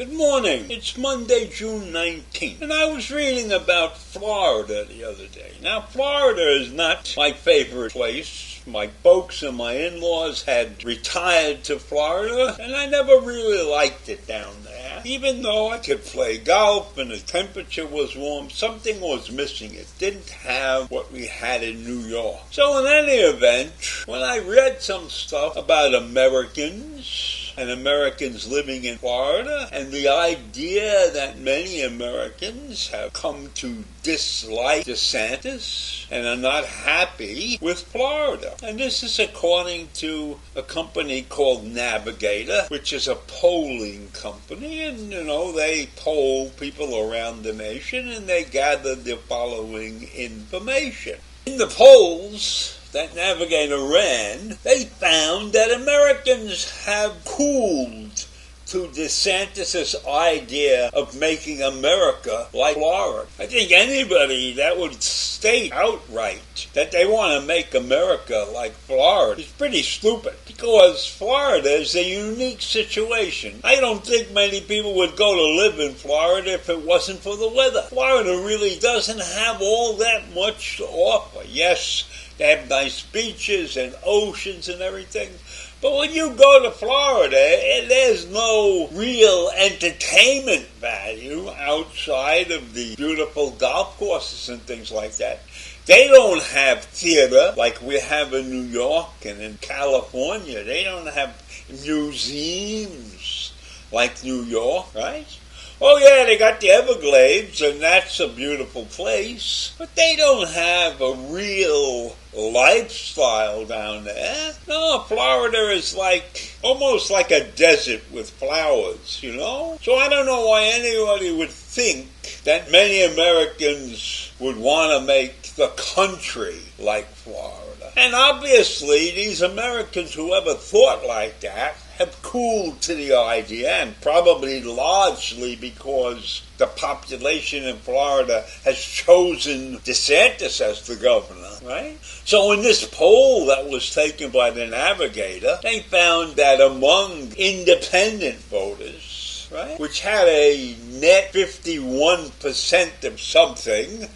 Good morning. It's Monday, June 19th, and I was reading about Florida the other day. Now, Florida is not my favorite place. My folks and my in-laws had retired to Florida, and I never really liked it down there. Even though I could play golf and the temperature was warm, something was missing. It didn't have what we had in New York. So in any event, when I read some stuff about Americans and Americans living in Florida, and the idea that many Americans have come to dislike DeSantis and are not happy with Florida. And this is according to a company called Navigator, which is a polling company, and they poll people around the nation and they gather the following information. In the polls that Navigator ran, they found that Americans have cooled to DeSantis' idea of making America like Florida. I think anybody that would state outright that they want to make America like Florida is pretty stupid, because Florida is a unique situation. I don't think many people would go to live in Florida if it wasn't for the weather. Florida really doesn't have all that much to offer. Yes, they have nice beaches and oceans and everything. But when you go to Florida, there's no real entertainment value outside of the beautiful golf courses and things like that. They don't have theater like we have in New York and in California. They don't have museums like New York, right? Oh yeah, they got the Everglades, and that's a beautiful place, but they don't have a real lifestyle down there. No, Florida is almost like a desert with flowers, So I don't know why anybody would think that many Americans would want to make the country like Florida. And obviously, these Americans who ever thought like that have cooled to the idea, and probably largely because the population in Florida has chosen DeSantis as the governor, right? So in this poll that was taken by the Navigator, they found that among independent voters, right, which had a net 51% of something,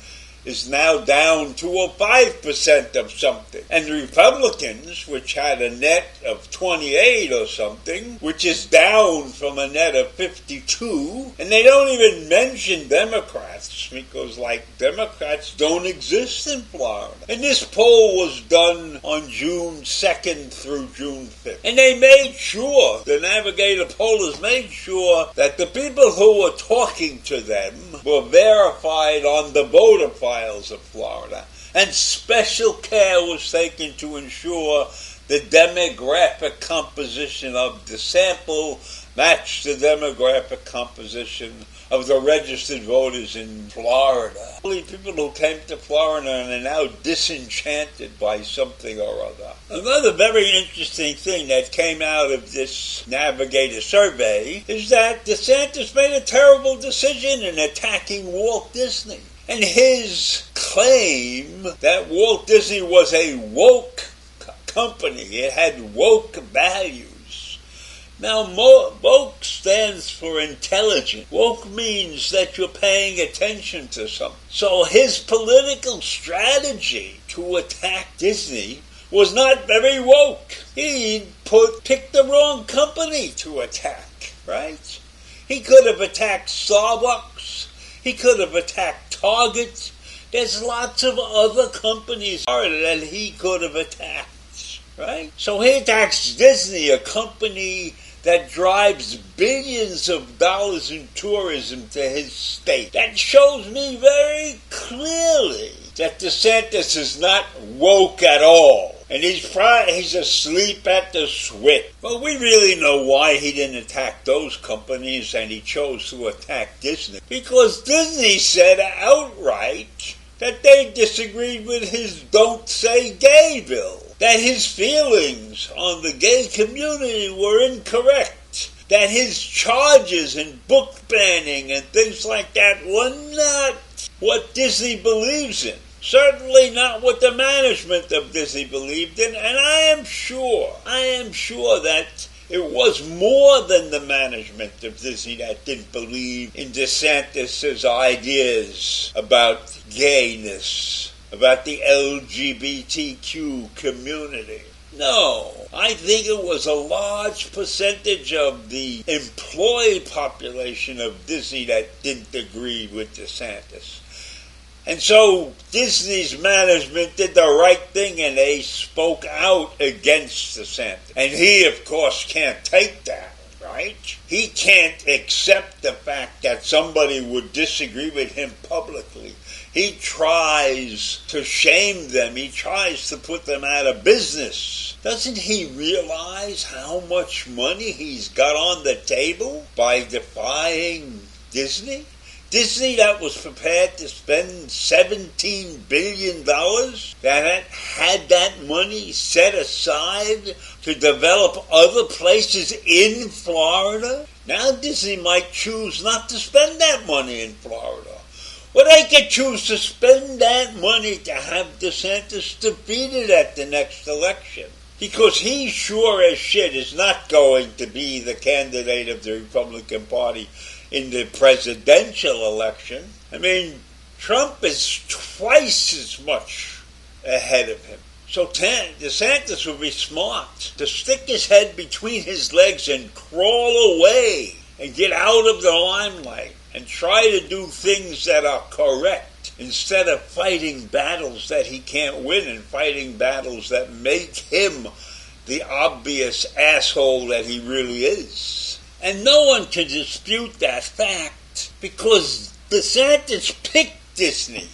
is now down to a 5% of something. And the Republicans, which had a net of 28 or something, which is down from a net of 52, and they don't even mention Democrats, because Democrats don't exist in Florida. And this poll was done on June 2nd through June 5th. And they made sure, the Navigator pollers made sure, that the people who were talking to them were verified on the voter files of Florida, and special care was taken to ensure the demographic composition of the sample matched the demographic composition of the registered voters in Florida. People who came to Florida and are now disenchanted by something or other. Another very interesting thing that came out of this Navigator survey is that DeSantis made a terrible decision in attacking Walt Disney. And his claim that Walt Disney was a woke company, it had woke values. Now, woke stands for intelligent. Woke means that you're paying attention to something. So his political strategy to attack Disney was not very woke. He picked the wrong company to attack, right? He could have attacked Starbucks. He could have attacked Target. There's lots of other companies that he could have attacked, right? So he attacks Disney, a company that drives billions of dollars in tourism to his state. That shows me very clearly that DeSantis is not woke at all. And he's asleep at the switch. Well, we really know why he didn't attack those companies and he chose to attack Disney. Because Disney said outright that they disagreed with his Don't Say Gay bill. That his feelings on the gay community were incorrect. That his charges and book banning and things like that were not what Disney believes in. Certainly not what the management of Disney believed in, and I am sure that It was more than the management of Disney that didn't believe in DeSantis' ideas about gayness, about the LGBTQ community. No, I think it was a large percentage of the employee population of Disney that didn't agree with DeSantis. And so Disney's management did the right thing and they spoke out against DeSantis. And he, of course, can't take that, right? He can't accept the fact that somebody would disagree with him publicly. He tries to shame them. He tries to put them out of business. Doesn't he realize how much money he's got on the table by defying Disney? Disney that was prepared to spend $17 billion, that had that money set aside to develop other places in Florida. Now Disney might choose not to spend that money in Florida. Well, they could choose to spend that money to have DeSantis defeated at the next election. Because he sure as shit is not going to be the candidate of the Republican Party in the presidential election. I mean, Trump is twice as much ahead of him. So DeSantis would be smart to stick his head between his legs and crawl away and get out of the limelight and try to do things that are correct instead of fighting battles that he can't win and fighting battles that make him the obvious asshole that he really is. And no one can dispute that fact because DeSantis picked Disney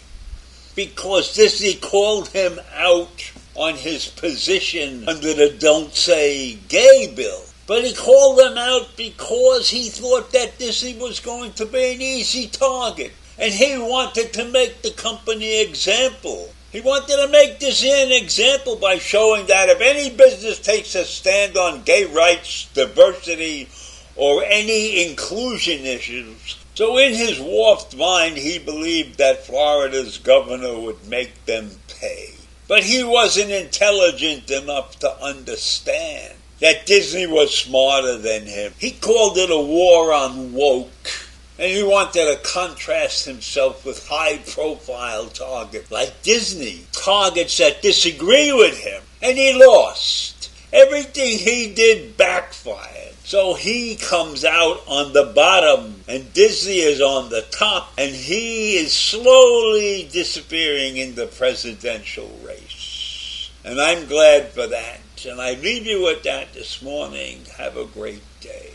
because Disney called him out on his position under the Don't Say Gay bill. But he called them out because he thought that Disney was going to be an easy target. And he wanted to make the company example. He wanted to make Disney an example by showing that if any business takes a stand on gay rights, diversity, or any inclusion issues. So in his warped mind, he believed that Florida's governor would make them pay. But he wasn't intelligent enough to understand that Disney was smarter than him. He called it a war on woke, and he wanted to contrast himself with high-profile targets like Disney, targets that disagree with him, and he lost. Everything he did backfired. So he comes out on the bottom, and Disney is on the top, and he is slowly disappearing in the presidential race. And I'm glad for that. And I leave you with that this morning. Have a great day.